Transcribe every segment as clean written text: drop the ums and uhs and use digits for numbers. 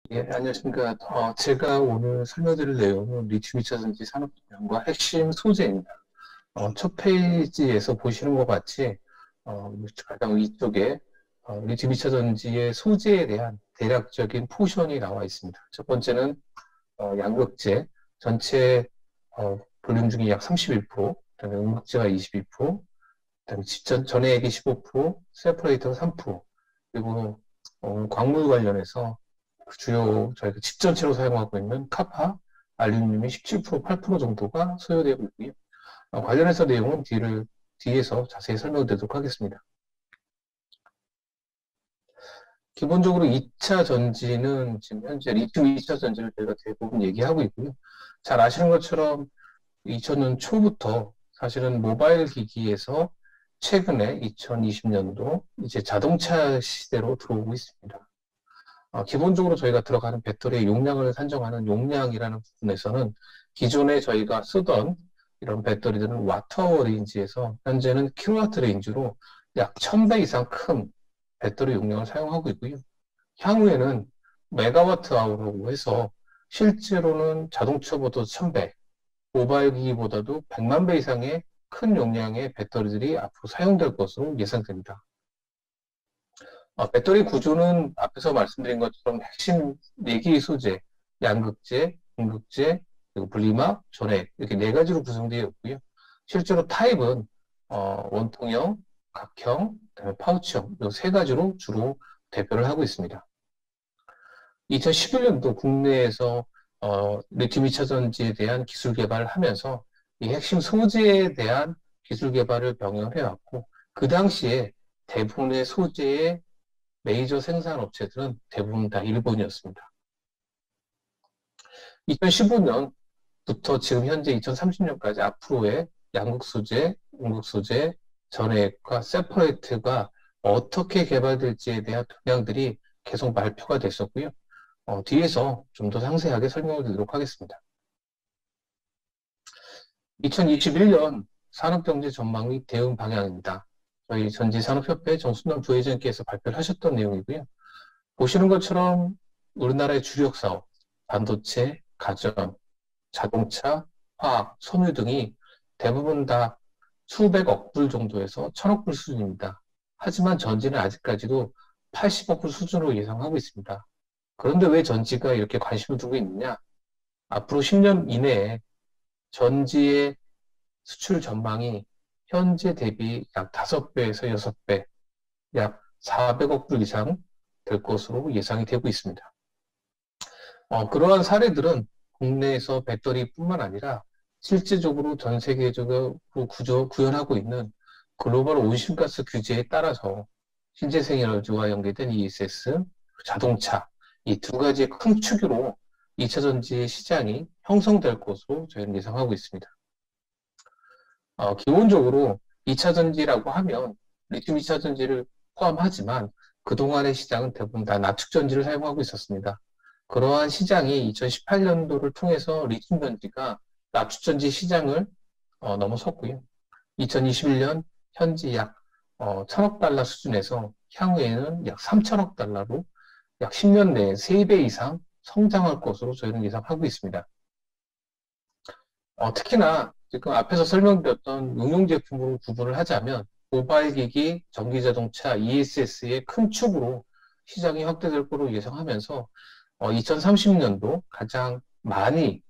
예, 안녕하십니까. 제가 오늘 설명드릴 내용은 리튬 2차전지 산업분야과 핵심 소재입니다. 첫 페이지에서 보시는 것 같이, 가장 위쪽에 리튬 2차전지의 소재에 대한 대략적인 포션이 나와 있습니다. 첫 번째는 양극재, 전체 볼륨 중에 약 31%, 그다음에 음극재가 22%, 그다음에 전해액이 15%, 세퍼레이터가 3%, 그리고 광물 관련해서 그 주요 저희가 집전체로 사용하고 있는 카파, 알루미늄이 17%, 8% 정도가 소요되고 있고요. 관련해서 내용은 뒤에서 자세히 설명드리도록 하겠습니다. 기본적으로 2차 전지는 지금 현재 리튬 2차 전지를 저희가 대부분 얘기하고 있고요. 잘 아시는 것처럼 2000년 초부터 사실은 모바일 기기에서 최근에 2020년도 이제 자동차 시대로 들어오고 있습니다. 기본적으로 저희가 들어가는 배터리의 용량을 산정하는 용량이라는 부분에서는 기존에 저희가 쓰던 이런 배터리들은 와트아워 레인지에서 현재는 킬로와트 레인지로 약 1000배 이상 큰 배터리 용량을 사용하고 있고요. 향후에는 메가와트 아워라고 해서 실제로는 자동차보다 1000배, 모바일 기기보다도 100만 배 이상의 큰 용량의 배터리들이 앞으로 사용될 것으로 예상됩니다. 배터리 구조는 앞에서 말씀드린 것처럼 핵심 4개의 소재, 양극재, 음극재, 그리고 분리막, 전해 이렇게 4가지로 구성되어 있고요. 실제로 타입은 원통형, 각형, 그다음에 파우치형 이 3가지로 주로 대표를 하고 있습니다. 2011년도 국내에서 리튬 2차전지에 대한 기술 개발을 하면서 이 핵심 소재에 대한 기술 개발을 병행해 왔고 그 당시에 대부분의 소재의 메이저 생산 업체들은 대부분 다 일본이었습니다. 2015년부터 지금 현재 2030년까지 앞으로의 양극 소재, 음극 소재, 전해액과 세퍼레이트가 어떻게 개발될지에 대한 동향들이 계속 발표가 됐었고요. 뒤에서 좀 더 상세하게 설명을 드리도록 하겠습니다. 2021년 산업경제 전망 및 대응 방향입니다. 저희 전지산업협회 정순남 부회장께서 발표를 하셨던 내용이고요. 보시는 것처럼 우리나라의 주력 사업, 반도체, 가전, 자동차, 화학, 섬유 등이 대부분 다 수백억 불 정도에서 천억 불 수준입니다. 하지만 전지는 아직까지도 80억 불 수준으로 예상하고 있습니다. 그런데 왜 전지가 이렇게 관심을 두고 있느냐? 앞으로 10년 이내에 전지의 수출 전망이 현재 대비 약 5배에서 6배, 약 400억 불 이상 될 것으로 예상이 되고 있습니다. 그러한 사례들은 국내에서 배터리뿐만 아니라 실질적으로 전 세계적으로 구현하고 있는 글로벌 온실가스 규제에 따라서 신재생 에너지와 연계된 ESS, 자동차 이 2가지의 큰 축으로 2차 전지 시장이 형성될 것으로 저희는 예상하고 있습니다. 기본적으로 2차 전지라고 하면 리튬 2차 전지를 포함하지만 그동안의 시장은 대부분 다 나축 전지를 사용하고 있었습니다. 그러한 시장이 2018년도를 통해서 리튬 전지가 나축 전지 시장을 넘어섰고요. 2021년 현재 약 1000억 달러 수준에서 향후에는 약 3000억 달러로 약 10년 내에 3배 이상 성장할 것으로 저희는 예상하고 있습니다. 특히나 지금 앞에서 설명드렸던 응용 제품으로 구분을 하자면 모바일 기기, 전기 자동차, ESS의 큰 축으로 시장이 확대될 것으로 예상하면서 2030년도 가장 많이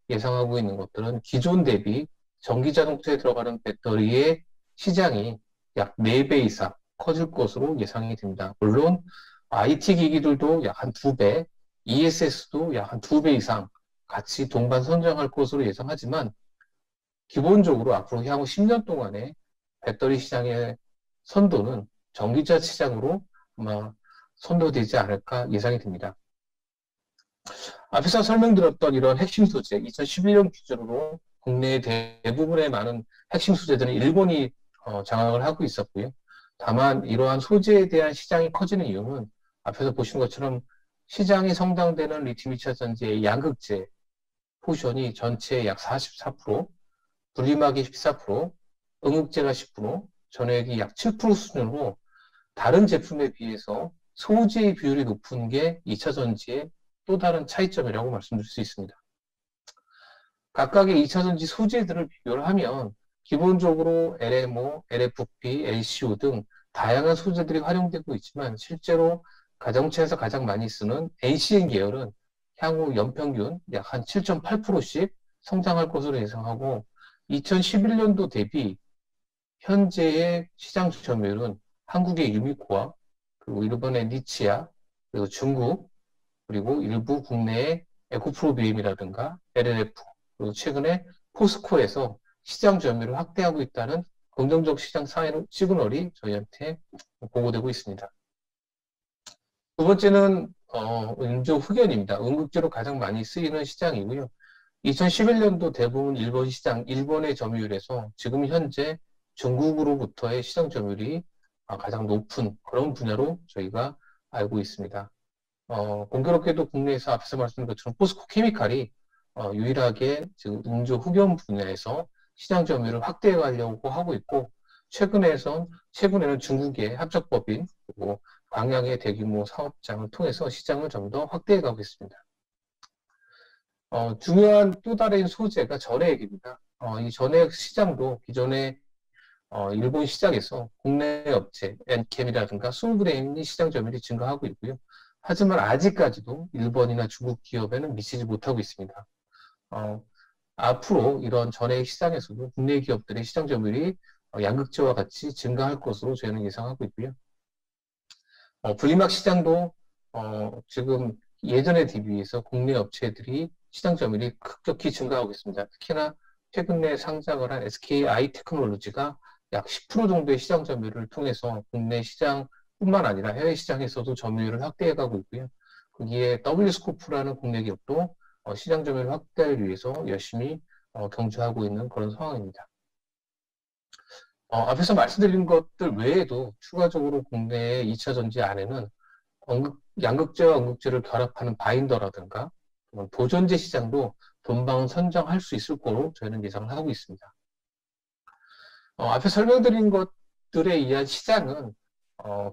예상하고 있는 것들은 기존 대비 전기 자동차에 들어가는 배터리의 시장이 약 4배 이상 커질 것으로 예상이 됩니다. 물론 IT 기기들도 약 한 2배, ESS도 약 한 2배 이상 같이 동반 성장할 것으로 예상하지만 기본적으로 앞으로 향후 10년 동안의 배터리 시장의 선도는 전기차 시장으로 아마 선도되지 않을까 예상이 됩니다. 앞에서 설명드렸던 이런 핵심 소재, 2011년 기준으로 국내의 대부분의 많은 핵심 소재들은 일본이 장악을 하고 있었고요. 다만 이러한 소재에 대한 시장이 커지는 이유는 앞에서 보신 것처럼 시장이 성장되는 리튬 2차 전지의 양극재 포션이 전체의 약 44%, 분리막이 14%, 음극재가 10%, 전해액이 약 7% 수준으로 다른 제품에 비해서 소재의 비율이 높은 게 2차 전지의 또 다른 차이점이라고 말씀드릴 수 있습니다. 각각의 2차전지 소재들을 비교를 하면 기본적으로 LMO, LFP, LCO 등 다양한 소재들이 활용되고 있지만 실제로 가정차에서 가장 많이 쓰는 NCN 계열은 향후 연평균 약 한 7.8%씩 성장할 것으로 예상하고 2011년도 대비 현재의 시장 점유율은 한국의 유미코와 그리고 일본의 니치야, 그리고 중국, 그리고 일부 국내의 에코프로비엠이라든가 LLF, 그리고 최근에 포스코에서 시장 점유율을 확대하고 있다는 긍정적 시장 시그널이 저희한테 보고되고 있습니다. 두 번째는 음주 흑연입니다. 응급제로 가장 많이 쓰이는 시장이고요. 2011년도 대부분 일본 시장, 일본의 점유율에서 지금 현재 중국으로부터의 시장 점유율이 가장 높은 그런 분야로 저희가 알고 있습니다. 공교롭게도 국내에서 앞에서 말씀드린 것처럼 포스코 케미칼이 유일하게 지금 음주 흡연 분야에서 시장 점유율을 확대해 가려고 하고 있고, 최근에는 중국의 합작법인, 그리고 광양의 대규모 사업장을 통해서 시장을 좀 더 확대해 가고 있습니다. 중요한 또 다른 소재가 전해액입니다. 이 전해액 시장도 기존의 일본 시장에서 국내 업체, 엔캠이라든가 솔그레인이 시장 점유율이 증가하고 있고요. 하지만 아직까지도 일본이나 중국 기업에는 미치지 못하고 있습니다. 앞으로 이런 전해액 시장에서도 국내 기업들의 시장 점유율이 양극재와 같이 증가할 것으로 저희는 예상하고 있고요. 분리막 시장도 지금 예전에 대비해서 국내 업체들이 시장 점유율이 급격히 증가하고 있습니다. 특히나 최근에 상장을 한 SKI 테크놀로지가 약 10% 정도의 시장 점유율을 통해서 국내 시장뿐만 아니라 해외 시장에서도 점유율을 확대해가고 있고요. 거기에 W스코프라는 국내 기업도 시장 점유율 확대를 위해서 열심히 경주하고 있는 그런 상황입니다. 앞에서 말씀드린 것들 외에도 추가적으로 국내의 2차 전지 안에는 양극재와 음극재를 결합하는 바인더라든가 도전재 시장도 돈방은 선정할 수 있을 거로 저희는 예상을 하고 있습니다. 앞에 설명드린 것들에 의한 시장은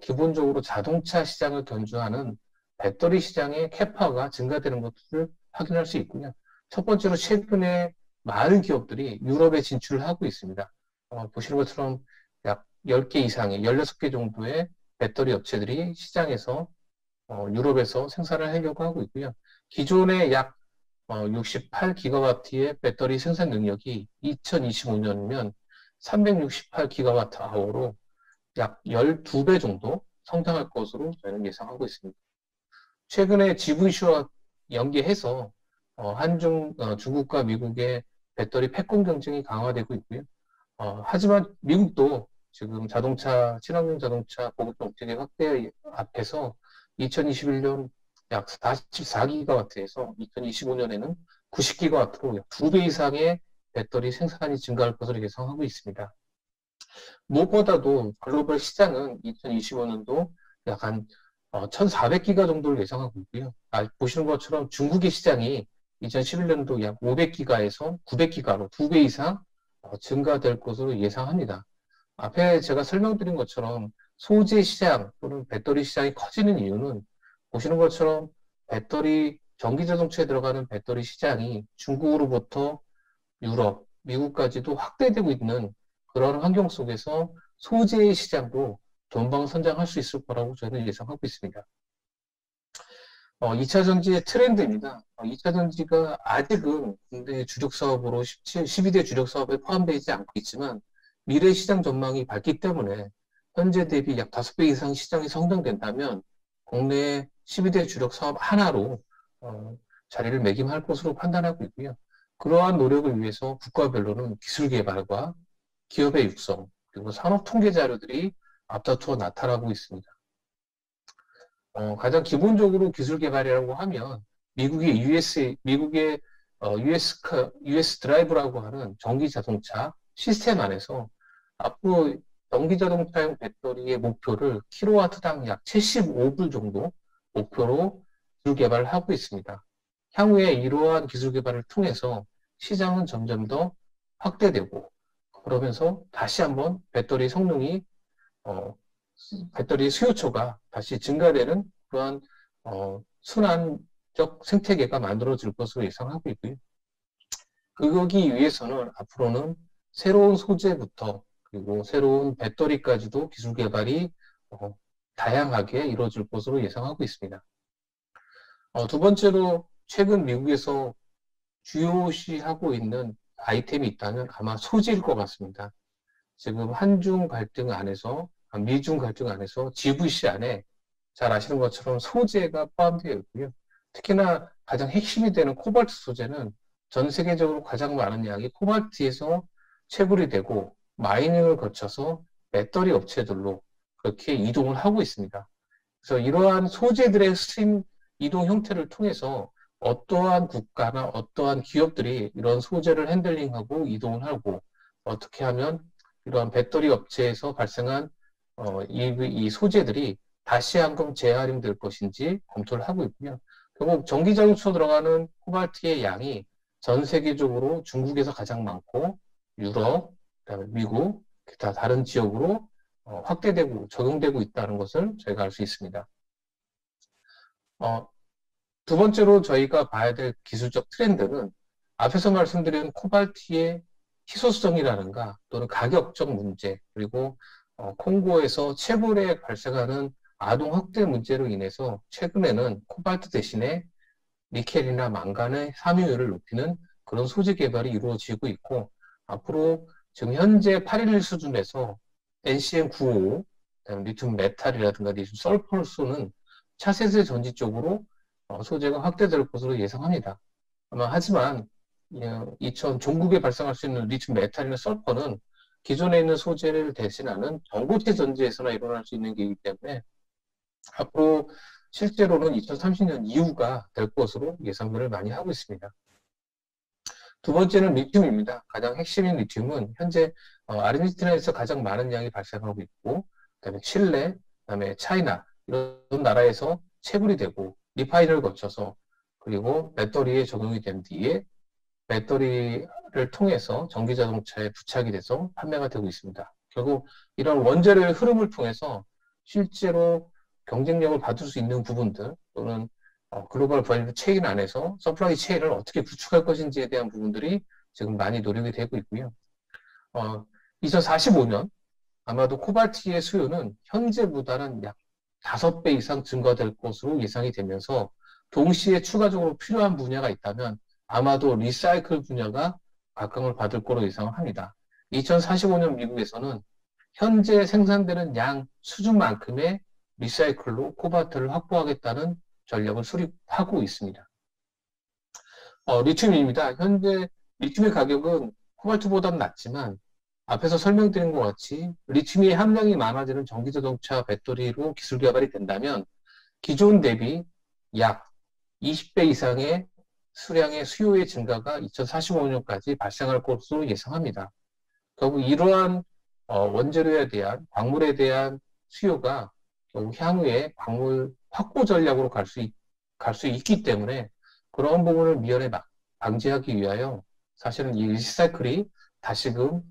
기본적으로 자동차 시장을 견주하는 배터리 시장의 캐파가 증가되는 것을 확인할 수 있고요. 첫 번째로 최근에 많은 기업들이 유럽에 진출을 하고 있습니다. 보시는 것처럼 약 10개 이상의 16개 정도의 배터리 업체들이 시장에서 유럽에서 생산을 하려고 하고 있고요. 기존의 약 68기가와트의 배터리 생산 능력이 2025년이면 368기가와트/아워로 약 12배 정도 성장할 것으로 저희는 예상하고 있습니다. 최근에 GVC와 연계해서 중국과 미국의 배터리 패권 경쟁이 강화되고 있고요. 하지만 미국도 지금 친환경 자동차 보급형 업체의 확대 앞에서 2021년 약 44기가와트에서 2025년에는 90기가와트로 약 2배 이상의 배터리 생산이 증가할 것으로 예상하고 있습니다. 무엇보다도 글로벌 시장은 2025년도 약 한 1,400기가 정도를 예상하고 있고요. 보시는 것처럼 중국의 시장이 2011년도 약 500기가에서 900기가로 2배 이상 증가될 것으로 예상합니다. 앞에 제가 설명드린 것처럼 소재 시장 또는 배터리 시장이 커지는 이유는 보시는 것처럼 전기자동차에 들어가는 배터리 시장이 중국으로부터 유럽, 미국까지도 확대되고 있는 그런 환경 속에서 소재의 시장도 돈방선장할 수 있을 거라고 저는 예상하고 있습니다. 2차 전지의 트렌드입니다. 2차 전지가 아직은 국내 주력 사업으로 12대 주력 사업에 포함되지 않고 있지만 미래 시장 전망이 밝기 때문에 현재 대비 약 5배 이상 시장이 성장된다면 국내 12대 주력 사업 하나로 자리를 매김할 것으로 판단하고 있고요. 그러한 노력을 위해서 국가별로는 기술 개발과 기업의 육성, 그리고 산업 통계 자료들이 앞다투어 나타나고 있습니다. 가장 기본적으로 기술 개발이라고 하면 미국의 US 드라이브라고 하는 전기 자동차 시스템 안에서 앞으로 전기 자동차용 배터리의 목표를 킬로와트당 약 75불 정도 목표로 기술 개발을 하고 있습니다. 향후에 이러한 기술 개발을 통해서 시장은 점점 더 확대되고 그러면서 다시 한번 배터리 수요처가 다시 증가되는 그러한 순환 전략적 생태계가 만들어질 것으로 예상하고 있고요. 그러기 위해서는 앞으로는 새로운 소재부터 그리고 새로운 배터리까지도 기술 개발이 다양하게 이루어질 것으로 예상하고 있습니다. 두 번째로 최근 미국에서 주요시하고 있는 아이템이 있다면 아마 소재일 것 같습니다. 지금 한중 갈등 안에서, 미중 갈등 안에서 GVC 안에 잘 아시는 것처럼 소재가 포함되어 있고요. 특히나 가장 핵심이 되는 코발트 소재는 전 세계적으로 가장 많은 양이 코발트에서 채굴이 되고 마이닝을 거쳐서 배터리 업체들로 그렇게 이동을 하고 있습니다. 그래서 이러한 소재들의 스트림 이동 형태를 통해서 어떠한 국가나 어떠한 기업들이 이런 소재를 핸들링하고 이동을 하고 어떻게 하면 이러한 배터리 업체에서 발생한 이 소재들이 다시 한번 재활용될 것인지 검토를 하고 있고요. 결국 전기자동차 들어가는 코발트의 양이 전 세계적으로 중국에서 가장 많고 유럽, 그다음에 미국, 기타 다른 지역으로 확대되고 적용되고 있다는 것을 저희가 알 수 있습니다. 두 번째로 저희가 봐야 될 기술적 트렌드는 앞에서 말씀드린 코발트의 희소 수정이라든가 또는 가격적 문제 그리고 콩고에서 채굴에 발생하는 아동 학대 문제로 인해서 최근에는 코발트 대신에 니켈이나 망간의 함유율을 높이는 그런 소재 개발이 이루어지고 있고 앞으로 지금 현재 811 수준에서 NCM955, 리튬 메탈이라든가 리튬 설퍼를 쏘는 차세대 전지 쪽으로 소재가 확대될 것으로 예상합니다. 하지만 종국에 발생할 수 있는 리튬 메탈이나 설퍼는 기존에 있는 소재를 대신하는 전고체 전지에서나 일어날 수 있는 게이기 때문에 앞으로 실제로는 2030년 이후가 될 것으로 예상을 많이 하고 있습니다. 두 번째는 리튬입니다. 가장 핵심인 리튬은 현재 아르헨티나에서 가장 많은 양이 발생하고 있고 그다음에 칠레, 그다음에 차이나 이런 나라에서 채굴이 되고 리파이너를 거쳐서 그리고 배터리에 적용이 된 뒤에 배터리를 통해서 전기자동차에 부착이 돼서 판매가 되고 있습니다. 결국 이런 원재료의 흐름을 통해서 실제로 경쟁력을 받을 수 있는 부분들 또는 글로벌 밸류 체인 안에서 서플라이 체인을 어떻게 구축할 것인지에 대한 부분들이 지금 많이 노력이 되고 있고요. 2045년 아마도 코발트의 수요는 현재보다는 약 5배 이상 증가될 것으로 예상이 되면서 동시에 추가적으로 필요한 분야가 있다면 아마도 리사이클 분야가 각광을 받을 거로 예상을 합니다. 2045년 미국에서는 현재 생산되는 양 수준만큼의 리사이클로 코발트를 확보하겠다는 전략을 수립하고 있습니다. 리튬입니다. 현재 리튬의 가격은 코발트보다는 낮지만 앞에서 설명드린 것 같이 리튬의 함량이 많아지는 전기자동차 배터리로 기술 개발이 된다면 기존 대비 약 20배 이상의 수량의 수요의 증가가 2045년까지 발생할 것으로 예상합니다. 결국 이러한 원재료에 대한 광물에 대한 수요가 결국 향후에 광물 확보 전략으로 갈 수 있기 때문에 그런 부분을 미연에 방지하기 위하여 사실은 이 리사이클이 다시금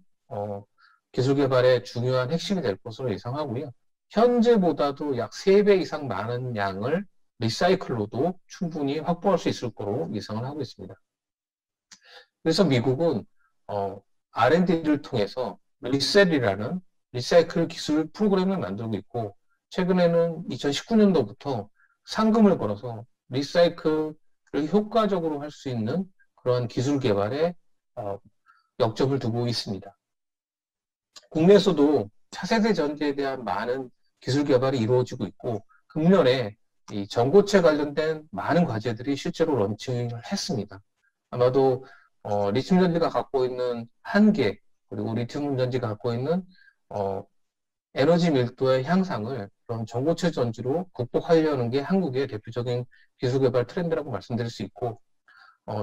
기술 개발의 중요한 핵심이 될 것으로 예상하고요. 현재보다도 약 3배 이상 많은 양을 리사이클로도 충분히 확보할 수 있을 거로 예상을 하고 있습니다. 그래서 미국은 R&D를 통해서 리셀이라는 리사이클 기술 프로그램을 만들고 있고 최근에는 2019년도부터 상금을 걸어서 리사이클을 효과적으로 할 수 있는 그러한 기술 개발에 역점을 두고 있습니다. 국내에서도 차세대 전지에 대한 많은 기술 개발이 이루어지고 있고 금년에 이 전고체 관련된 많은 과제들이 실제로 런칭을 했습니다. 아마도 리튬 전지가 갖고 있는 한계 그리고 리튬 전지가 갖고 있는 에너지 밀도의 향상을 그런 전고체 전지로 극복하려는 게 한국의 대표적인 기술 개발 트렌드라고 말씀드릴 수 있고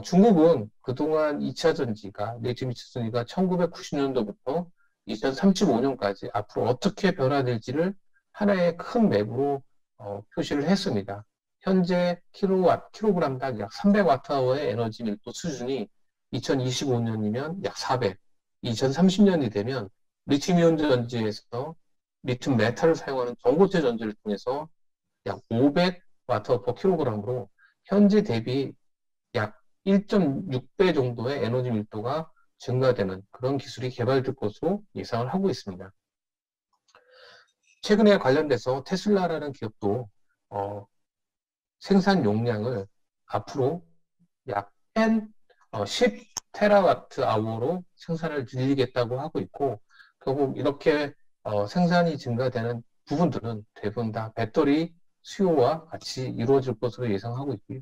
중국은 그동안 2차 전지가 리튬 2차 전지가 1990년도부터 2035년까지 앞으로 어떻게 변화될지를 하나의 큰 맵으로 표시를 했습니다. 현재 킬로그램당 약 300와트아워의 에너지 밀도 수준이 2025년이면 약 400, 2030년이 되면 리튬이온 전지에서 리튬 메탈을 사용하는 전고체 전지를 통해서 약 500와트 per 킬로그램으로 현재 대비 약 1.6배 정도의 에너지 밀도가 증가되는 그런 기술이 개발될 것으로 예상을 하고 있습니다. 최근에 관련돼서 테슬라라는 기업도 생산 용량을 앞으로 약 10 테라와트 아워로 생산을 늘리겠다고 하고 있고, 결국 이렇게 생산이 증가되는 부분들은 대부분 다 배터리 수요와 같이 이루어질 것으로 예상하고 있고요.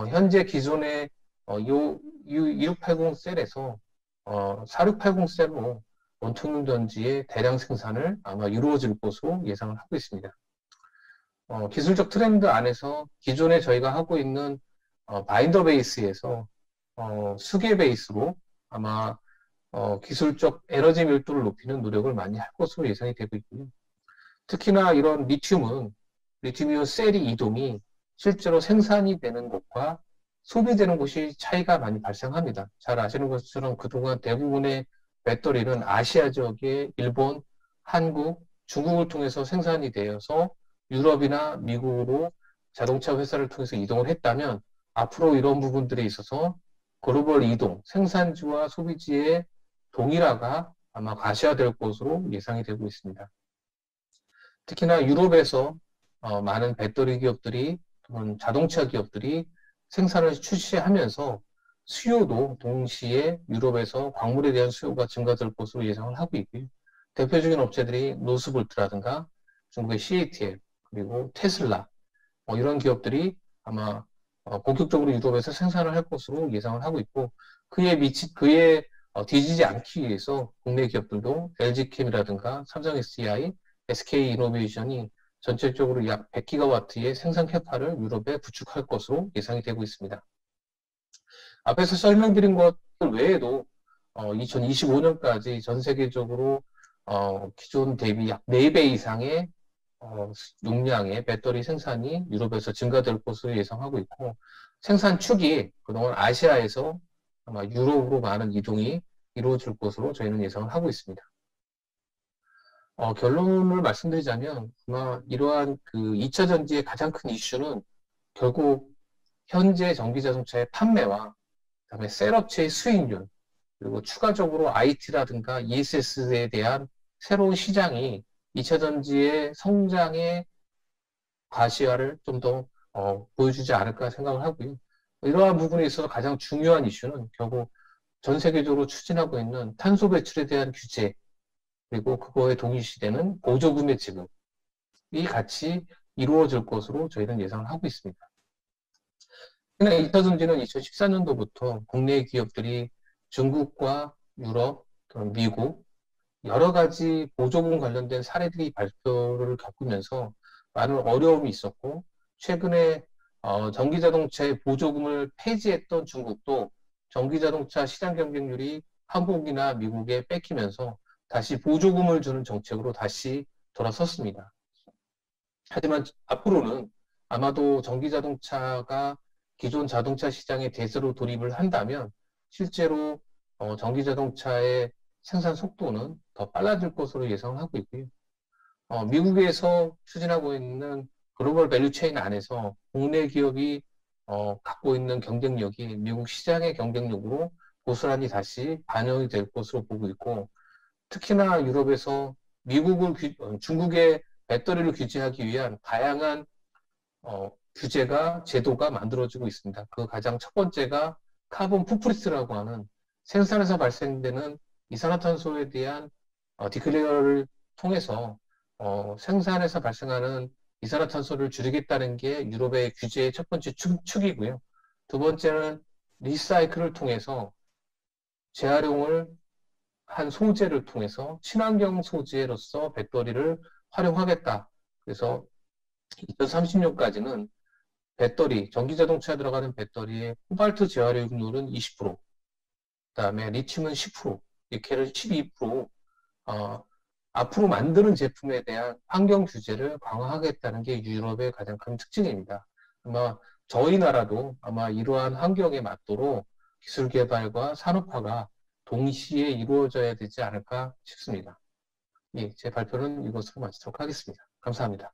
현재 기존의 U2680 셀에서 4680 셀로 원통형 전지의 대량 생산을 아마 이루어질 것으로 예상을 하고 있습니다. 기술적 트렌드 안에서 기존에 저희가 하고 있는 바인더 베이스에서 수계 베이스로 아마 기술적 에너지 밀도를 높이는 노력을 많이 할 것으로 예상이 되고 있고요. 특히나 이런 리튬이온 셀이 이동이 실제로 생산이 되는 곳과 소비되는 곳이 차이가 많이 발생합니다. 잘 아시는 것처럼 그동안 대부분의 배터리는 아시아 지역의 일본, 한국, 중국을 통해서 생산이 되어서 유럽이나 미국으로 자동차 회사를 통해서 이동을 했다면, 앞으로 이런 부분들에 있어서 글로벌 이동, 생산지와 소비지의 동일화가 아마 가시화될 것으로 예상이 되고 있습니다. 특히나 유럽에서 많은 배터리 기업들이 또는 자동차 기업들이 생산을 출시하면서 수요도 동시에 유럽에서 광물에 대한 수요가 증가될 것으로 예상을 하고 있고요. 대표적인 업체들이 노스볼트라든가 중국의 CATL, 그리고 테슬라, 이런 기업들이 아마 본격적으로 유럽에서 생산을 할 것으로 예상을 하고 있고, 그에 뒤지지 않기 위해서 국내 기업들도 LG캠이라든가 삼성 SDI, SK이노베이션이 전체적으로 약 100기가와트의 생산 캐파를 유럽에 구축할 것으로 예상이 되고 있습니다. 앞에서 설명드린 것들 외에도 2025년까지 전 세계적으로 기존 대비 약 4배 이상의 용량의 배터리 생산이 유럽에서 증가될 것으로 예상하고 있고, 생산 축이 그동안 아시아에서 아마 유럽으로 많은 이동이 이루어질 것으로 저희는 예상을 하고 있습니다. 결론을 말씀드리자면 아마 이러한 그 2차 전지의 가장 큰 이슈는 결국 현재 전기자동차의 판매와 그다음에 셀업체의 수익률, 그리고 추가적으로 IT라든가 ESS에 대한 새로운 시장이 2차 전지의 성장의 가시화를 좀 더 보여주지 않을까 생각을 하고요. 이러한 부분에 있어서 가장 중요한 이슈는 결국 전 세계적으로 추진하고 있는 탄소 배출에 대한 규제, 그리고 그거에 동일시되는 보조금의 지급이 같이 이루어질 것으로 저희는 예상을 하고 있습니다. 2차 전지는 2014년도부터 국내 기업들이 중국과 유럽, 미국, 여러 가지 보조금 관련된 사례들이 발표를 겪으면서 많은 어려움이 있었고, 최근에 전기자동차의 보조금을 폐지했던 중국도 전기자동차 시장 경쟁률이 한국이나 미국에 뺏기면서 다시 보조금을 주는 정책으로 다시 돌아섰습니다. 하지만 앞으로는 아마도 전기자동차가 기존 자동차 시장에 대세로 돌입을 한다면 실제로 전기자동차의 생산 속도는 더 빨라질 것으로 예상을 하고 있고요. 미국에서 추진하고 있는 글로벌 밸류 체인 안에서 국내 기업이 갖고 있는 경쟁력이 미국 시장의 경쟁력으로 고스란히 다시 반영이 될 것으로 보고 있고, 특히나 유럽에서 중국의 배터리를 규제하기 위한 다양한 규제가, 제도가 만들어지고 있습니다. 그 가장 첫 번째가 카본 풋프린트라고 하는 생산에서 발생되는 이산화탄소에 대한 디클레어를 통해서 생산에서 발생하는 이산화탄소를 줄이겠다는 게 유럽의 규제의 첫 번째 축이고요. 두 번째는 리사이클을 통해서 재활용을 한 소재를 통해서 친환경 소재로서 배터리를 활용하겠다. 그래서 2030년까지는 전기자동차에 들어가는 배터리의 코발트 재활용률은 20%, 그다음에 리튬은 10%, 니켈은 12%, 앞으로 만드는 제품에 대한 환경 규제를 강화하겠다는 게 유럽의 가장 큰 특징입니다. 아마 저희 나라도 아마 이러한 환경에 맞도록 기술 개발과 산업화가 동시에 이루어져야 되지 않을까 싶습니다. 예, 제 발표는 이것으로 마치도록 하겠습니다. 감사합니다.